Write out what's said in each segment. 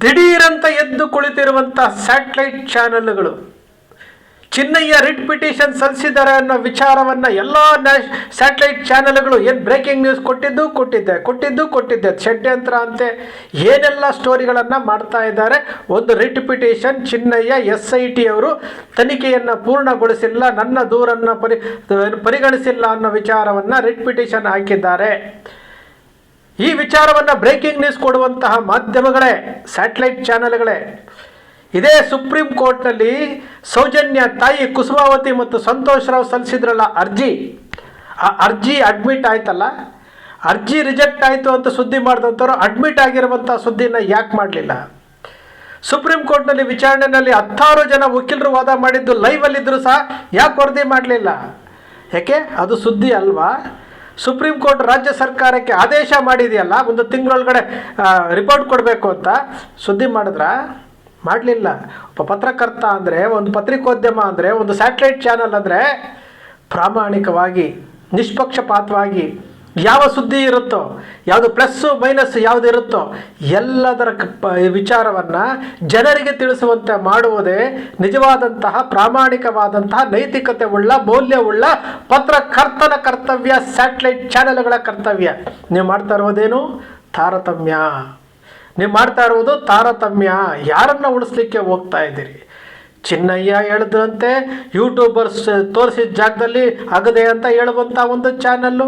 ದಿಢೀರಂತ ಎದ್ದು ಕುಳಿತಿರುವಂಥ ಸ್ಯಾಟಲೈಟ್ ಚಾನೆಲ್ಗಳು ಚಿನ್ನಯ್ಯ ರಿಟ್ ಪಿಟಿಷನ್ ಸಲ್ಲಿಸಿದ್ದಾರೆ ಅನ್ನೋ ವಿಚಾರವನ್ನು ಎಲ್ಲ ಸ್ಯಾಟಲೈಟ್ ಚಾನೆಲ್ಗಳು ಏನು ಬ್ರೇಕಿಂಗ್ ನ್ಯೂಸ್ ಕೊಟ್ಟಿದ್ದೆ ಷಡ್ಯಂತ್ರ ಅಂತೆ ಏನೆಲ್ಲ ಸ್ಟೋರಿಗಳನ್ನು ಮಾಡ್ತಾ ಇದ್ದಾರೆ. ಒಂದು ರಿಟ್ ಪಿಟಿಷನ್ ಚಿನ್ನಯ್ಯ SIT ಅವರು ತನಿಖೆಯನ್ನು ಪೂರ್ಣಗೊಳಿಸಿಲ್ಲ, ನನ್ನ ದೂರನ್ನು ಪರಿಗಣಿಸಿಲ್ಲ ಅನ್ನೋ ವಿಚಾರವನ್ನು ರಿಟ್ ಪಿಟಿಷನ್ ಹಾಕಿದ್ದಾರೆ. ಈ ವಿಚಾರವನ್ನು ಬ್ರೇಕಿಂಗ್ ನ್ಯೂಸ್ ಕೊಡುವಂತಹ ಮಾಧ್ಯಮಗಳೇ, ಸ್ಯಾಟಲೈಟ್ ಚಾನೆಲ್ಗಳೇ. ಇದೇ ಸುಪ್ರೀಂ ಕೋರ್ಟ್ನಲ್ಲಿ ಸೌಜನ್ಯ ತಾಯಿ ಕುಸುಮಾವತಿ ಮತ್ತು ಸಂತೋಷ್ ರಾವ್ ಸಲ್ಲಿಸಿದ್ರಲ್ಲ ಅರ್ಜಿ, ಆ ಅರ್ಜಿ ಅಡ್ಮಿಟ್ ಆಯ್ತಲ್ಲ, ಅರ್ಜಿ ರಿಜೆಕ್ಟ್ ಆಯಿತು ಅಂತ ಸುದ್ದಿ ಮಾಡಿದಂಥವ್ರು ಅಡ್ಮಿಟ್ ಆಗಿರುವಂಥ ಸುದ್ದಿನ ಯಾಕೆ ಮಾಡಲಿಲ್ಲ? ಸುಪ್ರೀಂ ಕೋರ್ಟ್ನಲ್ಲಿ ವಿಚಾರಣೆಯಲ್ಲಿ 16 ಜನ ವಕೀಲರು ವಾದ ಮಾಡಿದ್ದು ಲೈವಲ್ಲಿದ್ದರೂ ಸಹ ಯಾಕೆ ವರದಿ ಮಾಡಲಿಲ್ಲ? ಯಾಕೆ? ಅದು ಸುದ್ದಿ ಅಲ್ವಾ? ಸುಪ್ರೀಂ ಕೋರ್ಟ್ ರಾಜ್ಯ ಸರ್ಕಾರಕ್ಕೆ ಆದೇಶ ಮಾಡಿದೆಯಲ್ಲ, ಒಂದು ತಿಂಗಳೊಳಗಡೆ ರಿಪೋರ್ಟ್ ಕೊಡಬೇಕು ಅಂತ. ಸುದ್ದಿ ಮಾಡಲಿಲ್ಲ. ಒಬ್ಬ ಪತ್ರಕರ್ತ ಅಂದರೆ, ಒಂದು ಪತ್ರಿಕೋದ್ಯಮ ಅಂದರೆ, ಒಂದು ಸ್ಯಾಟಲೈಟ್ ಚಾನಲ್ ಅಂದರೆ ಪ್ರಾಮಾಣಿಕವಾಗಿ ನಿಷ್ಪಕ್ಷಪಾತವಾಗಿ ಯಾವ ಸುದ್ದಿ ಇರುತ್ತೋ, ಯಾವುದು ಪ್ಲಸ್ಸು ಮೈನಸ್ ಯಾವುದು ಇರುತ್ತೋ ಎಲ್ಲದರ ವಿಚಾರವನ್ನು ಜನರಿಗೆ ತಿಳಿಸುವಂತೆ ಮಾಡುವುದೇ ನಿಜವಾದಂತಹ ಪ್ರಾಮಾಣಿಕವಾದಂತಹ ನೈತಿಕತೆ ಉಳ್ಳ ಮೌಲ್ಯವುಳ್ಳ ಪತ್ರಕರ್ತನ ಕರ್ತವ್ಯ, ಸ್ಯಾಟಲೈಟ್ ಚಾನೆಲ್ಗಳ ಕರ್ತವ್ಯ. ನೀವು ಮಾಡ್ತಾ ಇರೋದೇನು? ತಾರತಮ್ಯ. ನೀವು ಮಾಡ್ತಾ ಇರುವುದು ತಾರತಮ್ಯ. ಯಾರನ್ನು ಉಳಿಸ್ಲಿಕ್ಕೆ ಹೋಗ್ತಾ ಇದ್ದೀರಿ? ಚಿನ್ನಯ್ಯ ಹೇಳಿದ್ರಂತೆ ಯೂಟ್ಯೂಬರ್ಸ್ ತೋರಿಸಿದ ಜಾಗದಲ್ಲಿ ಆಗದೆ ಅಂತ ಹೇಳುವಂಥ ಒಂದು ಚಾನಲ್ಲು,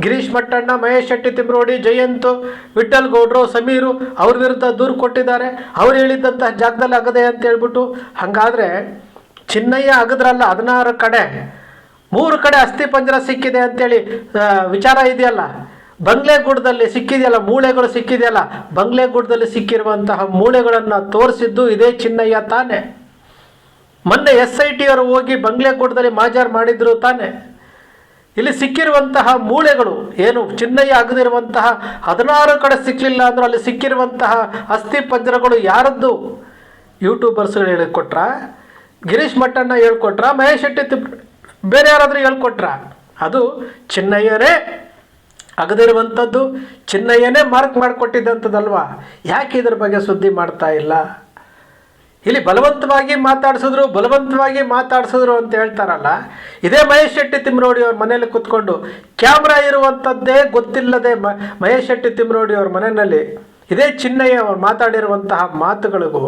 ಗಿರೀಶ್ ಮಟ್ಟಣ್ಣ, ಮಹೇಶ್ ಶೆಟ್ಟಿ ತಿಮ್ರೋಡಿ, ಜಯಂತ್, ವಿಠಲ್ ಗೌಡ್ರು, ಸಮೀರು ಅವ್ರ ವಿರುದ್ಧ ದೂರು ಕೊಟ್ಟಿದ್ದಾರೆ. ಅವ್ರು ಹೇಳಿದ್ದಂತಹ ಜಾಗದಲ್ಲಿ ಆಗದೆ ಅಂತ ಹೇಳ್ಬಿಟ್ಟು. ಹಾಗಾದರೆ ಚಿನ್ನಯ್ಯ ಅಗದ್ರಲ್ಲ 16 ಕಡೆ 3 ಕಡೆ ಅಸ್ಥಿ ಪಂಜರ ಸಿಕ್ಕಿದೆ ಅಂತೇಳಿ ವಿಚಾರ ಇದೆಯಲ್ಲ, ಬಂಗ್ಲೆಗೂಡದಲ್ಲಿ ಸಿಕ್ಕಿದೆಯಲ್ಲ, ಮೂಳೆಗಳು ಸಿಕ್ಕಿದೆಯಲ್ಲ, ಬಂಗ್ಲೆಗೂಡದಲ್ಲಿ ಸಿಕ್ಕಿರುವಂತಹ ಮೂಳೆಗಳನ್ನು ತೋರಿಸಿದ್ದು ಇದೇ ಚಿನ್ನಯ್ಯ ತಾನೆ. ಮೊನ್ನೆ SIT ಅವರು ಹೋಗಿ ಬಂಗ್ಲೆಗೂಡದಲ್ಲಿ ಮಾಜಾರ್ ಮಾಡಿದ್ರು ತಾನೆ. ಇಲ್ಲಿ ಸಿಕ್ಕಿರುವಂತಹ ಮೂಳೆಗಳು ಏನು ಚಿನ್ನಯ್ಯ ಆಗದಿರುವಂತಹ 16 ಕಡೆ ಸಿಕ್ಕಲಿಲ್ಲ ಅಂದರೂ ಅಲ್ಲಿ ಸಿಕ್ಕಿರುವಂತಹ ಅಸ್ಥಿ ಪಂಜರಗಳು ಯಾರದ್ದು? ಯೂಟ್ಯೂಬರ್ಸ್ಗಳು ಹೇಳಿಕೊಟ್ರ? ಗಿರೀಶ್ ಮಟ್ಟಣ್ಣ ಹೇಳ್ಕೊಟ್ರ? ಮಹೇಶ್ ಶೆಟ್ಟಿ ಬೇರೆ ಯಾರಾದರೂ ಹೇಳ್ಕೊಟ್ರ? ಅದು ಚಿನ್ನಯ್ಯನೇ ಆಗದಿರುವಂಥದ್ದು, ಚಿನ್ನಯ್ಯನೇ ಮಾರ್ಕ್ ಮಾಡಿಕೊಟ್ಟಿದ್ದಂಥದ್ದಲ್ವಾ? ಯಾಕೆ ಇದ್ರ ಬಗ್ಗೆ ಸುದ್ದಿ ಮಾಡ್ತಾ ಇಲ್ಲ? ಇಲ್ಲಿ ಬಲವಂತವಾಗಿ ಮಾತಾಡಿಸಿದ್ರು ಅಂತ ಹೇಳ್ತಾರಲ್ಲ, ಇದೇ ಮಹೇಶ್ ಶೆಟ್ಟಿ ತಿಮ್ರೋಡಿ ಅವ್ರ ಮನೆಯಲ್ಲಿ ಕೂತ್ಕೊಂಡು ಕ್ಯಾಮ್ರಾ ಇರುವಂಥದ್ದೇ ಗೊತ್ತಿಲ್ಲದೆ ಮಹೇಶ್ ಶೆಟ್ಟಿ ತಿಮ್ರೋಡಿ ಅವ್ರ ಮನೆಯಲ್ಲಿ ಇದೇ ಚಿನ್ನಯ್ಯ ಅವ್ರು ಮಾತಾಡಿರುವಂತಹ ಮಾತುಗಳಿಗೂ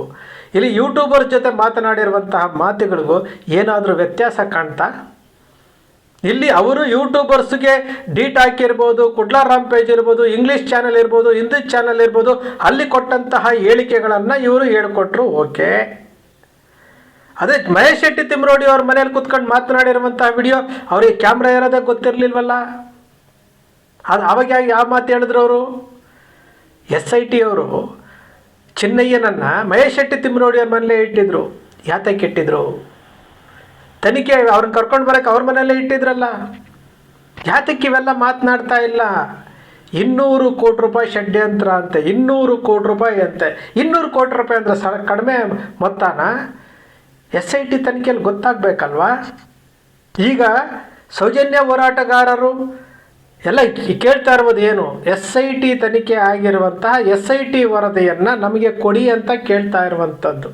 ಇಲ್ಲಿ ಯೂಟ್ಯೂಬರ್ ಜೊತೆ ಮಾತನಾಡಿರುವಂತಹ ಮಾತುಗಳಿಗೂ ಏನಾದರೂ ವ್ಯತ್ಯಾಸ ಕಾಣ್ತಾ? ಇಲ್ಲಿ ಅವರು ಯೂಟ್ಯೂಬರ್ಸ್ಗೆ ಡೀಟ್ ಹಾಕಿರ್ಬೋದು, ಕುಡ್ಲಾ ರಾಂಪೇಜ್ ಇರ್ಬೋದು, ಇಂಗ್ಲೀಷ್ ಚಾನಲ್ ಇರ್ಬೋದು, ಹಿಂದಿ ಚಾನಲ್ ಇರ್ಬೋದು, ಅಲ್ಲಿ ಕೊಟ್ಟಂತಹ ಹೇಳಿಕೆಗಳನ್ನು ಇವರು ಹೇಳ್ಕೊಟ್ರು. ಓಕೆ, ಅದೇ ಮಹೇಶ್ ಶೆಟ್ಟಿ ತಿಮ್ರೋಡಿ ಅವ್ರ ಮನೇಲಿ ಕೂತ್ಕೊಂಡು ಮಾತನಾಡಿರುವಂತಹ ವಿಡಿಯೋ ಅವ್ರಿಗೆ ಕ್ಯಾಮ್ರಾ ಇರೋದೇ ಗೊತ್ತಿರಲಿಲ್ವಲ್ಲ? ಅದು ಅವಾಗ ಯಾವ ಮಾತು ಹೇಳಿದ್ರು ಅವರು? SIT ಅವರು ಚಿನ್ನಯ್ಯನನ್ನು ಮಹೇಶ್ ಶೆಟ್ಟಿ ತಿಮ್ರೋಡಿ ಅವ್ರ ಮನೇಲೇ ಇಟ್ಟಿದ್ರು. ಯಾತಕ್ಕೆ ಇಟ್ಟಿದ್ರು? ತನಿಖೆ ಅವ್ರನ್ನ ಕರ್ಕೊಂಡು ಬರೋಕ್ಕೆ ಅವ್ರ ಮನೆಯಲ್ಲೇ ಇಟ್ಟಿದ್ರಲ್ಲ. ಯಾತಕ್ಕೆ ಇವೆಲ್ಲ ಮಾತನಾಡ್ತಾ ಇಲ್ಲ? 200 ಕೋಟಿ ರೂಪಾಯಿ ಷಡ್ಯಂತ್ರ ಅಂತೆ, 200 ಕೋಟಿ ರೂಪಾಯಿ ಅಂತೆ. 200 ಕೋಟಿ ರೂಪಾಯಿ ಅಂದರೆ ಕಡಿಮೆ ಮೊತ್ತನ? SIT ತನಿಖೆಯಲ್ಲಿ ಗೊತ್ತಾಗಬೇಕಲ್ವಾ? ಈಗ ಸೌಜನ್ಯ ಹೋರಾಟಗಾರರು ಎಲ್ಲ ಕೇಳ್ತಾ ಇರ್ಬೋದು ಏನು? SIT ತನಿಖೆ ಆಗಿರುವಂತಹ SIT ವರದಿಯನ್ನು ನಮಗೆ ಕೊಡಿ ಅಂತ ಕೇಳ್ತಾ ಇರುವಂಥದ್ದು.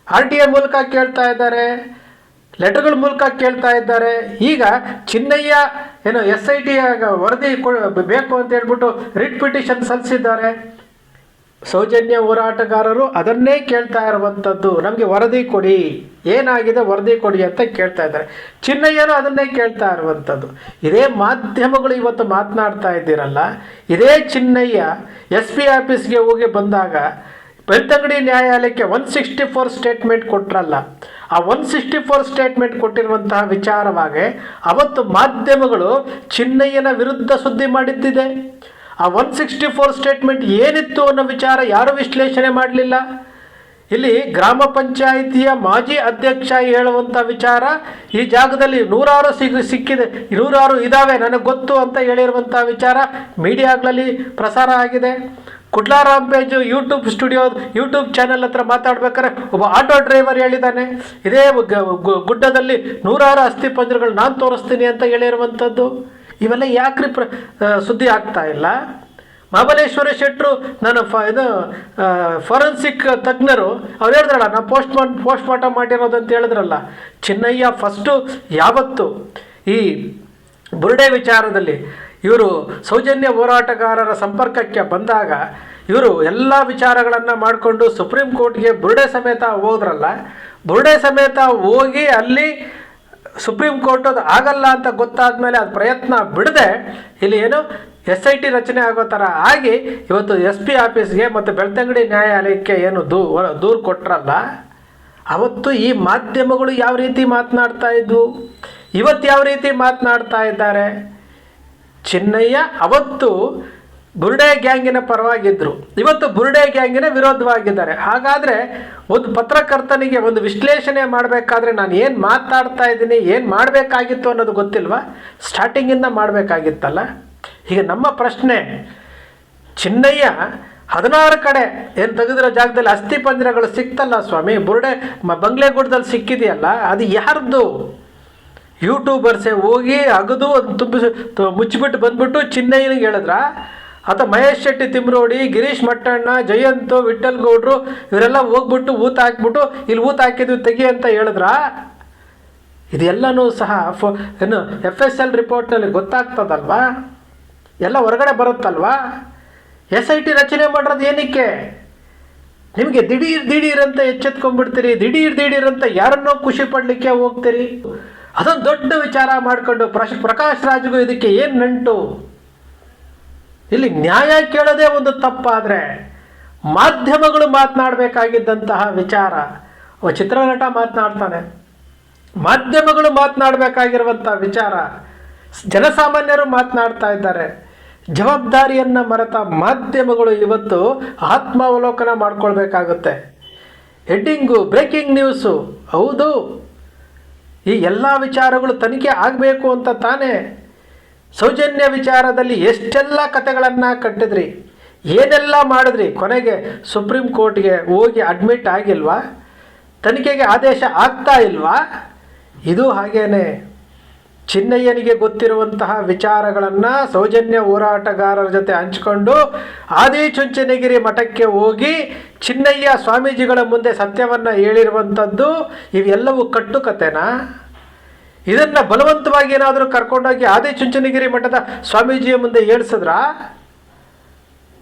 RTI ಮೂಲಕ ಕೇಳ್ತಾ ಇದ್ದಾರೆ, ಲೆಟರ್ಗಳ ಮೂಲಕ ಕೇಳ್ತಾ ಇದ್ದಾರೆ. ಈಗ ಚಿನ್ನಯ್ಯ ಏನು SIT ವರದಿ ಬೇಕು ಅಂತ ಹೇಳ್ಬಿಟ್ಟು ರಿಟ್ ಪಿಟಿಷನ್ ಸಲ್ಲಿಸಿದ್ದಾರೆ. ಸೌಜನ್ಯ ಹೋರಾಟಗಾರರು ಅದನ್ನೇ ಕೇಳ್ತಾ ಇರುವಂಥದ್ದು, ನಮಗೆ ವರದಿ ಕೊಡಿ, ಏನಾಗಿದೆ ವರದಿ ಕೊಡಿ ಅಂತ ಕೇಳ್ತಾ ಇದ್ದಾರೆ. ಚಿನ್ನಯ್ಯನೂ ಅದನ್ನೇ ಕೇಳ್ತಾ ಇರುವಂಥದ್ದು. ಇದೇ ಮಾಧ್ಯಮಗಳು ಇವತ್ತು ಮಾತನಾಡ್ತಾ ಇದ್ದೀರಲ್ಲ, ಇದೇ ಚಿನ್ನಯ್ಯ SP ಆಫೀಸ್ಗೆ ಹೋಗಿ ಬಂದಾಗ ಬೆಳ್ತಂಗಡಿ ನ್ಯಾಯಾಲಯಕ್ಕೆ 164 ಸ್ಟೇಟ್ಮೆಂಟ್ ಕೊಟ್ಟರಲ್ಲ, ಆ 164 ಸ್ಟೇಟ್ಮೆಂಟ್ ಕೊಟ್ಟಿರುವಂತಹ ವಿಚಾರವಾಗಿ ಅವತ್ತು ಮಾಧ್ಯಮಗಳು ಚಿನ್ನಯ್ಯನ ವಿರುದ್ಧ ಸುದ್ದಿ ಮಾಡಿದ್ದಿದೆ. ಆ 164 ಸ್ಟೇಟ್ಮೆಂಟ್ ಏನಿತ್ತು ಅನ್ನೋ ವಿಚಾರ ಯಾರೂ ವಿಶ್ಲೇಷಣೆ ಮಾಡಲಿಲ್ಲ. ಇಲ್ಲಿ ಗ್ರಾಮ ಪಂಚಾಯಿತಿಯ ಮಾಜಿ ಅಧ್ಯಕ್ಷ ಹೇಳುವಂಥ ವಿಚಾರ, ಈ ಜಾಗದಲ್ಲಿ 100 ಸಿಕ್ಕಿದೆ, 100 ಇದ್ದಾವೆ ನನಗೆ ಗೊತ್ತು ಅಂತ ಹೇಳಿರುವಂಥ ವಿಚಾರ ಮೀಡಿಯಾಗಳಲ್ಲಿ ಪ್ರಸಾರ ಆಗಿದೆ. ಕುಡ್ಲಾ ರಾಂಪೇಜ್ ಯೂಟ್ಯೂಬ್ ಚಾನೆಲ್ ಹತ್ರ ಮಾತಾಡ್ಬೇಕಾದ್ರೆ ಒಬ್ಬ ಆಟೋ ಡ್ರೈವರ್ ಹೇಳಿದ್ದಾನೆ, ಇದೇ ಗುಡ್ಡದಲ್ಲಿ 100 ಅಸ್ಥಿ ಪಂಜರಗಳು ನಾನು ತೋರಿಸ್ತೀನಿ ಅಂತ ಹೇಳಿರುವಂಥದ್ದು. ಇವೆಲ್ಲ ಯಾಕ್ರಿ ಸುದ್ದಿ ಆಗ್ತಾ ಇಲ್ಲ? ಮಹಾಬಲೇಶ್ವರ ಶೆಟ್ಟರು ನಾನು ಫಾರೆನ್ಸಿಕ್ ತಜ್ಞರು ಅವ್ರು ಹೇಳಿದ್ರಲ್ಲ, ನಾವು ಪೋಸ್ಟ್ ಮಾರ್ಟಮ್ ಮಾಡಿರೋದು ಅಂತ ಹೇಳಿದ್ರಲ್ಲ. ಚಿನ್ನಯ್ಯ ಫಸ್ಟು ಯಾವತ್ತು ಈ ಬುರುಡೆ ವಿಚಾರದಲ್ಲಿ ಇವರು ಸೌಜನ್ಯ ಹೋರಾಟಗಾರರ ಸಂಪರ್ಕಕ್ಕೆ ಬಂದಾಗ ಇವರು ಎಲ್ಲ ವಿಚಾರಗಳನ್ನು ಮಾಡಿಕೊಂಡು ಸುಪ್ರೀಂ ಕೋರ್ಟ್ಗೆ ಬುರುಡೆ ಸಮೇತ ಹೋದ್ರಲ್ಲ, ಬುರುಡೆ ಸಮೇತ ಹೋಗಿ ಅಲ್ಲಿ ಸುಪ್ರೀಂ ಕೋರ್ಟ್ ಅದು ಆಗಲ್ಲ ಅಂತ ಗೊತ್ತಾದ ಮೇಲೆ ಅದು ಪ್ರಯತ್ನ ಬಿಡದೆ ಇಲ್ಲಿ ಏನು SIT ರಚನೆ ಆಗೋ ಥರ ಆಗಿ ಇವತ್ತು SP ಆಫೀಸ್ಗೆ ಮತ್ತು ಬೆಳ್ತಂಗಡಿ ನ್ಯಾಯಾಲಯಕ್ಕೆ ಏನು ದೂರು ಕೊಟ್ರಲ್ಲ, ಅವತ್ತು ಈ ಮಾಧ್ಯಮಗಳು ಯಾವ ರೀತಿ ಮಾತನಾಡ್ತಾ ಇದ್ವು, ಇವತ್ತು ಯಾವ ರೀತಿ ಮಾತನಾಡ್ತಾ ಇದ್ದಾರೆ. ಚಿನ್ನಯ್ಯ ಅವತ್ತು ಬುರುಡೆ ಗ್ಯಾಂಗಿನ ಪರವಾಗಿದ್ದರು, ಇವತ್ತು ಬುರುಡೆ ಗ್ಯಾಂಗಿನ ವಿರೋಧವಾಗಿದ್ದಾರೆ. ಹಾಗಾದರೆ ಒಂದು ಪತ್ರಕರ್ತನಿಗೆ ಒಂದು ವಿಶ್ಲೇಷಣೆ ಮಾಡಬೇಕಾದ್ರೆ ನಾನು ಏನು ಮಾತಾಡ್ತಾ ಇದ್ದೀನಿ, ಏನು ಮಾಡಬೇಕಾಗಿತ್ತು ಅನ್ನೋದು ಗೊತ್ತಿಲ್ವಾ? ಸ್ಟಾರ್ಟಿಂಗಿಂದ ಮಾಡಬೇಕಾಗಿತ್ತಲ್ಲ. ಈಗ ನಮ್ಮ ಪ್ರಶ್ನೆ, ಚಿನ್ನಯ್ಯ 16 ಕಡೆ ಏನು ತೆಗೆದಿರೋ ಜಾಗದಲ್ಲಿ ಅಸ್ಥಿ ಪಂಜರಗಳು ಸಿಕ್ತಲ್ಲ ಸ್ವಾಮಿ, ಬುರುಡೆ ಬಂಗ್ಲೆಗೂಡದಲ್ಲಿ ಸಿಕ್ಕಿದೆಯಲ್ಲ, ಅದು ಯಾರ್ದು? ಯೂಟ್ಯೂಬರ್ಸೇ ಹೋಗಿ ಅಗದು ಮುಚ್ಚಿಬಿಟ್ಟು ಬಂದ್ಬಿಟ್ಟು ಚಿನ್ನಯ್ಯನಿಗೆ ಹೇಳಿದ್ರ, ಅಥವಾ ಮಹೇಶ್ ಶೆಟ್ಟಿ ತಿಮ್ರೋಡಿ, ಗಿರೀಶ್ ಮಟ್ಟಣ್ಣ, ಜಯಂತು, ವಿಠಲ್ ಗೌಡ್ರು ಇವರೆಲ್ಲ ಹೋಗ್ಬಿಟ್ಟು ಊತ ಹಾಕ್ಬಿಟ್ಟು ಇಲ್ಲಿ ಊತ ಹಾಕಿದ್ವಿ ತೆಗಿ ಅಂತ ಹೇಳಿದ್ರ? ಇದೆಲ್ಲನೂ ಸಹ ಏನು FSL ರಿಪೋರ್ಟ್ನಲ್ಲಿ ಗೊತ್ತಾಗ್ತದಲ್ವಾ, ಎಲ್ಲ ಹೊರಗಡೆ ಬರುತ್ತಲ್ವಾ. SIT ರಚನೆ ಮಾಡೋದು ಏನಕ್ಕೆ? ನಿಮಗೆ ದಿಢೀರಂತ ಎಚ್ಚೆತ್ಕೊಂಡ್ಬಿಡ್ತೀರಿ, ದಿಢೀರಂತ ಯಾರನ್ನೋ ಖುಷಿ ಪಡಲಿಕ್ಕೆ ಹೋಗ್ತೀರಿ. ಅದೊಂದು ದೊಡ್ಡ ವಿಚಾರ ಮಾಡಿಕೊಂಡು ಪ್ರಕಾಶ್ ರಾಜ್ಗೂ ಇದಕ್ಕೆ ಏನು ನಂಟು? ಇಲ್ಲಿ ನ್ಯಾಯ ಕೇಳೋದೇ ಒಂದು ತಪ್ಪಾದರೆ ಮಾಧ್ಯಮಗಳು ಮಾತನಾಡಬೇಕಾಗಿದ್ದಂತಹ ವಿಚಾರ, ಚಿತ್ರನಟ ಮಾತನಾಡ್ತಾನೆ, ಮಾಧ್ಯಮಗಳು ಮಾತನಾಡಬೇಕಾಗಿರುವಂಥ ವಿಚಾರ ಜನಸಾಮಾನ್ಯರು ಮಾತನಾಡ್ತಾ ಇದ್ದಾರೆ. ಜವಾಬ್ದಾರಿಯನ್ನು ಮರೆತ ಮಾಧ್ಯಮಗಳು ಇವತ್ತು ಆತ್ಮಾವಲೋಕನ ಮಾಡ್ಕೊಳ್ಬೇಕಾಗುತ್ತೆ. ಹೆಡ್ಡಿಂಗು, ಬ್ರೇಕಿಂಗ್ ನ್ಯೂಸು, ಹೌದು ಈ ಎಲ್ಲ ವಿಚಾರಗಳು ತನಿಖೆ ಆಗಬೇಕು ಅಂತ ತಾನೇ ಸೌಜನ್ಯ ವಿಚಾರದಲ್ಲಿ ಎಷ್ಟೆಲ್ಲ ಕಥೆಗಳನ್ನು ಕಟ್ಟಿದ್ರಿ, ಏನೆಲ್ಲ ಮಾಡಿದ್ರಿ, ಕೊನೆಗೆ ಸುಪ್ರೀಂ ಕೋರ್ಟ್ಗೆ ಹೋಗಿ ಅಡ್ಮಿಟ್ ಆಗಿಲ್ವಾ? ತನಿಖೆಗೆ ಆದೇಶ ಆಗ್ತಾ ಇಲ್ವಾ? ಇದು ಹಾಗೇನೆ ಚಿನ್ನಯ್ಯನಿಗೆ ಗೊತ್ತಿರುವಂತಹ ವಿಚಾರಗಳನ್ನು ಸೌಜನ್ಯ ಹೋರಾಟಗಾರರ ಜೊತೆ ಹಂಚಿಕೊಂಡು ಆದಿಚುಂಚನಗಿರಿ ಮಠಕ್ಕೆ ಹೋಗಿ ಚಿನ್ನಯ್ಯ ಸ್ವಾಮೀಜಿಗಳ ಮುಂದೆ ಸತ್ಯವನ್ನು ಹೇಳಿರುವಂಥದ್ದು ಇವೆಲ್ಲವೂ ಕಟ್ಟುಕತೆನಾ? ಇದನ್ನು ಬಲವಂತವಾಗಿ ಏನಾದರೂ ಕರ್ಕೊಂಡೋಗಿ ಆದಿಚುಂಚನಗಿರಿ ಮಠದ ಸ್ವಾಮೀಜಿಯ ಮುಂದೆ ಹೇಳಿಸಿದ್ರ?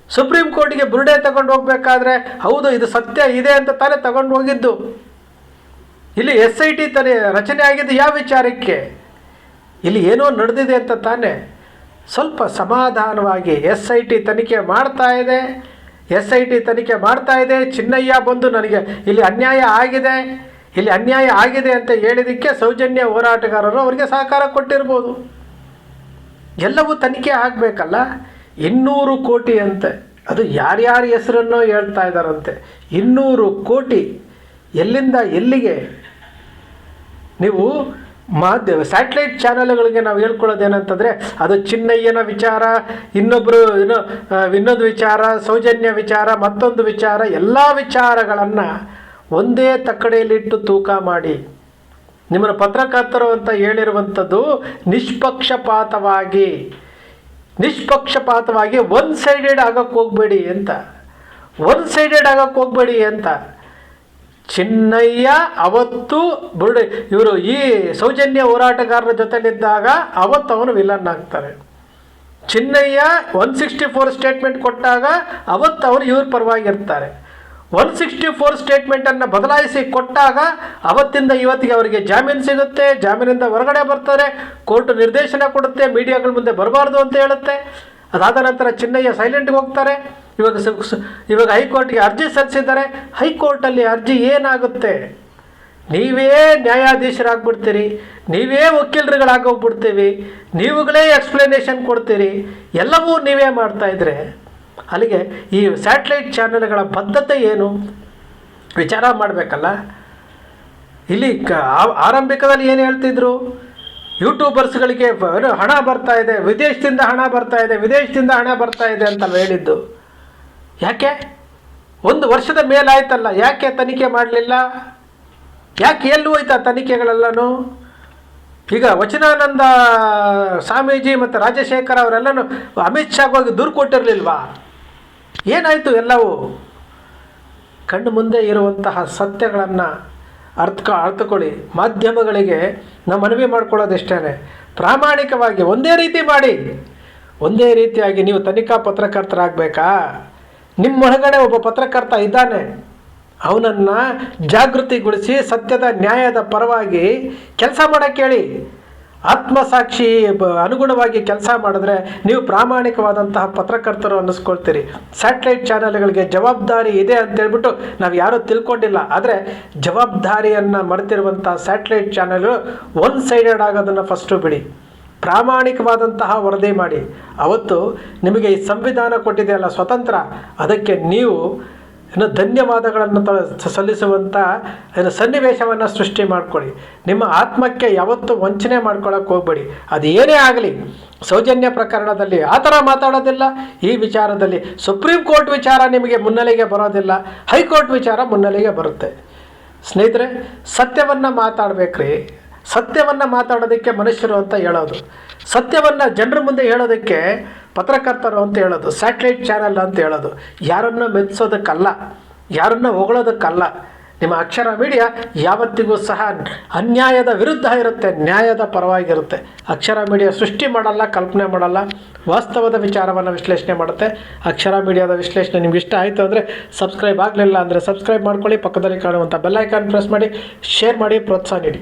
ಸುಪ್ರೀಂ ಕೋರ್ಟ್ಗೆ ಬುರುಡೆ ತಗೊಂಡು ಹೋಗ್ಬೇಕಾದ್ರೆ ಹೌದು ಇದು ಸತ್ಯ ಇದೆ ಅಂತ ತಾನೇ ತಗೊಂಡು ಹೋಗಿದ್ದು. ಇಲ್ಲಿ SIT ರಚನೆ ಆಗಿದ್ದು ಯಾವ ವಿಚಾರಕ್ಕೆ? ಇಲ್ಲಿ ಏನೋ ನಡೆದಿದೆ ಅಂತ ತಾನೇ. ಸ್ವಲ್ಪ ಸಮಾಧಾನವಾಗಿ SIT ತನಿಖೆ ಮಾಡ್ತಾ ಇದೆ, SIT ತನಿಖೆ ಮಾಡ್ತಾ ಇದೆ. ಚಿನ್ನಯ್ಯ ಬಂದು ನನಗೆ ಇಲ್ಲಿ ಅನ್ಯಾಯ ಆಗಿದೆ ಅಂತ ಹೇಳಿದ್ದಕ್ಕೆ ಸೌಜನ್ಯ ಹೋರಾಟಗಾರರು ಅವರಿಗೆ ಸಹಕಾರ ಕೊಟ್ಟಿರ್ಬೋದು. ಎಲ್ಲವೂ ತನಿಖೆ ಆಗಬೇಕಲ್ಲ. 200 ಕೋಟಿ ಅಂತೆ, ಅದು ಯಾರ್ಯಾರ ಹೆಸರನ್ನೋ ಹೇಳ್ತಾ ಇದ್ದಾರಂತೆ. 200 ಕೋಟಿ ಎಲ್ಲಿಂದ ಎಲ್ಲಿಗೆ? ನೀವು ಸ್ಯಾಟಲೈಟ್ ಚಾನಲ್ಗಳಿಗೆ ನಾವು ಹೇಳ್ಕೊಳ್ಳೋದೇನಂತಂದರೆ ಅದು ಚಿನ್ನಯ್ಯನ ವಿಚಾರ, ಇನ್ನೊಂದು ವಿಚಾರ, ಸೌಜನ್ಯ ವಿಚಾರ, ಮತ್ತೊಂದು ವಿಚಾರ, ಎಲ್ಲ ವಿಚಾರಗಳನ್ನು ಒಂದೇ ತಕ್ಕಡೆಯಲ್ಲಿಟ್ಟು ತೂಕ ಮಾಡಿ ನಿಮ್ಮನ್ನು ಪತ್ರಕರ್ತರು ಅಂತ ಹೇಳಿರುವಂಥದ್ದು ನಿಷ್ಪಕ್ಷಪಾತವಾಗಿ ಒನ್ ಸೈಡೆಡ್ ಆಗಕ್ಕೆ ಹೋಗಬೇಡಿ ಅಂತ ಚಿನ್ನಯ್ಯ ಅವತ್ತು ಇವರು ಈ ಸೌಜನ್ಯ ಹೋರಾಟಗಾರರ ಜೊತೆಲಿದ್ದಾಗ ಅವತ್ತು ಅವನು ವಿಲನ್ ಆಗ್ತಾರೆ. ಚಿನ್ನಯ್ಯ 164 ಸ್ಟೇಟ್ಮೆಂಟ್ ಕೊಟ್ಟಾಗ ಅವತ್ತು ಅವರು ಇವ್ರ ಪರವಾಗಿರ್ತಾರೆ. 164 ಸ್ಟೇಟ್ಮೆಂಟನ್ನು ಬದಲಾಯಿಸಿ ಕೊಟ್ಟಾಗ ಅವತ್ತಿಂದ ಇವತ್ತಿಗೆ ಅವರಿಗೆ ಜಾಮೀನು ಸಿಗುತ್ತೆ, ಜಾಮೀನಿಂದ ಹೊರಗಡೆ ಬರ್ತಾರೆ, ಕೋರ್ಟ್ ನಿರ್ದೇಶನ ಕೊಡುತ್ತೆ, ಮೀಡಿಯಾಗಳ ಮುಂದೆ ಬರಬಾರ್ದು ಅಂತ ಹೇಳುತ್ತೆ. ಅದಾದ ನಂತರ ಚಿನ್ನಯ್ಯ ಸೈಲೆಂಟ್ಗೆ ಹೋಗ್ತಾರೆ. ಇವಾಗ ಹೈಕೋರ್ಟ್ಗೆ ಅರ್ಜಿ ಸಲ್ಲಿಸಿದ್ದಾರೆ. ಹೈಕೋರ್ಟಲ್ಲಿ ಅರ್ಜಿ ಏನಾಗುತ್ತೆ? ನೀವೇ ನ್ಯಾಯಾಧೀಶರಾಗ್ಬಿಡ್ತೀರಿ, ನೀವೇ ವಕೀಲರುಗಳಾಗೋಗ್ಬಿಡ್ತೀವಿ, ನೀವುಗಳೇ ಎಕ್ಸ್ಪ್ಲನೇಷನ್ ಕೊಡ್ತೀರಿ, ಎಲ್ಲವೂ ನೀವೇ ಮಾಡ್ತಾಯಿದ್ರೆ ಅಲ್ಲಿಗೆ ಈ ಸ್ಯಾಟಲೈಟ್ ಚಾನೆಲ್ಗಳ ಬದ್ಧತೆ ಏನು? ವಿಚಾರ ಮಾಡಬೇಕಲ್ಲ. ಇಲ್ಲಿ ಆರಂಭಿಕದಲ್ಲಿ ಏನು ಹೇಳ್ತಿದ್ರು? ಯೂಟ್ಯೂಬರ್ಸ್ಗಳಿಗೆ ಹಣ ಬರ್ತಾ ಇದೆ, ವಿದೇಶದಿಂದ ಹಣ ಬರ್ತಾ ಇದೆ ಅಂತಲ್ಲ ಹೇಳಿದ್ದು. ಯಾಕೆ 1 ವರ್ಷದ ಮೇಲಾಯ್ತಲ್ಲ, ಯಾಕೆ ತನಿಖೆ ಮಾಡಲಿಲ್ಲ? ಯಾಕೆ ಎಲ್ಲಿ ಹೋಯ್ತಾ ತನಿಖೆಗಳೆಲ್ಲನೂ? ಈಗ ವಚನಾನಂದ ಸ್ವಾಮೀಜಿ ಮತ್ತು ರಾಜಶೇಖರ್ ಅವರೆಲ್ಲನೂ ಅಮಿತ್ ಶಾಗೆ ಹೋಗಿ ದೂರು ಕೊಟ್ಟಿರಲಿಲ್ವಾ? ಏನಾಯಿತು ಎಲ್ಲವೂ? ಕಣ್ಣು ಮುಂದೆ ಇರುವಂತಹ ಸತ್ಯಗಳನ್ನು ಅರ್ಥಕೊಳ್ಳಿ. ಮಾಧ್ಯಮಗಳಿಗೆ ನಾವು ಮನವಿ ಮಾಡ್ಕೊಳ್ಳೋದಿಷ್ಟೇ, ಪ್ರಾಮಾಣಿಕವಾಗಿ ಒಂದೇ ರೀತಿ ಮಾಡಿ, ಒಂದೇ ರೀತಿಯಾಗಿ ನೀವು ತನಿಖಾ ಪತ್ರಕರ್ತರಾಗಬೇಕಾ? ನಿಮ್ಮೊಳಗಡೆ ಒಬ್ಬ ಪತ್ರಕರ್ತ ಇದ್ದಾನೆ, ಅವನನ್ನು ಜಾಗೃತಿಗೊಳಿಸಿ ಸತ್ಯದ ನ್ಯಾಯದ ಪರವಾಗಿ ಕೆಲಸ ಮಾಡೋಕ್ಕೆ ಹೇಳಿ. ಆತ್ಮಸಾಕ್ಷಿ ಅನುಗುಣವಾಗಿ ಕೆಲಸ ಮಾಡಿದ್ರೆ ನೀವು ಪ್ರಾಮಾಣಿಕವಾದಂತಹ ಪತ್ರಕರ್ತರು ಅನ್ನಿಸ್ಕೊಳ್ತೀರಿ. ಸ್ಯಾಟಲೈಟ್ ಚಾನೆಲ್ಗಳಿಗೆ ಜವಾಬ್ದಾರಿ ಇದೆ ಅಂತೇಳ್ಬಿಟ್ಟು ನಾವು ಯಾರೂ ತಿಳ್ಕೊಂಡಿಲ್ಲ. ಆದರೆ ಜವಾಬ್ದಾರಿಯನ್ನು ಮರೆತಿರುವಂಥ ಸ್ಯಾಟಲೈಟ್ ಚಾನೆಲ್ಗಳು ಒನ್ ಸೈಡೆಡ್ ಆಗೋದನ್ನು ಫಸ್ಟು ಬಿಡಿ. ಪ್ರಾಮಾಣಿಕವಾದಂತಹ ವರದಿ ಮಾಡಿ. ಅವತ್ತು ನಿಮಗೆ ಈ ಸಂವಿಧಾನ ಕೊಟ್ಟಿದೆಯಲ್ಲ ಸ್ವತಂತ್ರ, ಅದಕ್ಕೆ ನೀವು ಧನ್ಯವಾದಗಳನ್ನು ಸಲ್ಲಿಸುವಂಥ ಸನ್ನಿವೇಶವನ್ನು ಸೃಷ್ಟಿ ಮಾಡ್ಕೊಳ್ಳಿ. ನಿಮ್ಮ ಆತ್ಮಕ್ಕೆ ಯಾವತ್ತೂ ವಂಚನೆ ಮಾಡ್ಕೊಳ್ಳೋಕೆ ಹೋಗ್ಬೇಡಿ. ಅದು ಏನೇ ಆಗಲಿ, ಸೌಜನ್ಯ ಪ್ರಕರಣದಲ್ಲಿ ಆ ಥರ ಮಾತಾಡೋದಿಲ್ಲ. ಈ ವಿಚಾರದಲ್ಲಿ ಸುಪ್ರೀಂ ಕೋರ್ಟ್ ವಿಚಾರ ನಿಮಗೆ ಮುನ್ನೆಲೆಗೆ ಬರೋದಿಲ್ಲ, ಹೈಕೋರ್ಟ್ ವಿಚಾರ ಮುನ್ನೆಲೆಗೆ ಬರುತ್ತೆ. ಸ್ನೇಹಿತರೆ, ಸತ್ಯವನ್ನು ಮಾತಾಡಬೇಕ್ರಿ. ಸತ್ಯವನ್ನು ಮಾತಾಡೋದಕ್ಕೆ ಮನುಷ್ಯರು ಅಂತ ಹೇಳೋದು, ಸತ್ಯವನ್ನು ಜನರ ಮುಂದೆ ಹೇಳೋದಕ್ಕೆ ಪತ್ರಕರ್ತರು ಅಂತ ಹೇಳೋದು, ಸ್ಯಾಟಲೈಟ್ ಚಾನಲ್ ಅಂತ ಹೇಳೋದು. ಯಾರನ್ನು ಮೆಚ್ಚಿಸೋದಕ್ಕಲ್ಲ, ಯಾರನ್ನು ಹೊಗಳೋದಕ್ಕಲ್ಲ. ನಿಮ್ಮ ಅಕ್ಷರ ಮೀಡಿಯಾ ಯಾವತ್ತಿಗೂ ಸಹ ಅನ್ಯಾಯದ ವಿರುದ್ಧ ಇರುತ್ತೆ, ನ್ಯಾಯದ ಪರವಾಗಿರುತ್ತೆ. ಅಕ್ಷರ ಮೀಡಿಯಾ ಸೃಷ್ಟಿ ಮಾಡಲ್ಲ, ಕಲ್ಪನೆ ಮಾಡಲ್ಲ, ವಾಸ್ತವದ ವಿಚಾರವನ್ನು ವಿಶ್ಲೇಷಣೆ ಮಾಡುತ್ತೆ. ಅಕ್ಷರ ಮೀಡಿಯಾದ ವಿಶ್ಲೇಷಣೆ ನಿಮ್ಗೆ ಇಷ್ಟ ಆಯಿತು ಅಂದರೆ ಸಬ್ಸ್ಕ್ರೈಬ್ ಆಗಲಿಲ್ಲ ಅಂದರೆ ಸಬ್ಸ್ಕ್ರೈಬ್ ಮಾಡ್ಕೊಳ್ಳಿ. ಪಕ್ಕದಲ್ಲಿ ಕಾಣುವಂಥ ಬೆಲ್ ಐಕಾನ್ ಪ್ರೆಸ್ ಮಾಡಿ, ಶೇರ್ ಮಾಡಿ, ಪ್ರೋತ್ಸಾಹ ನೀಡಿ.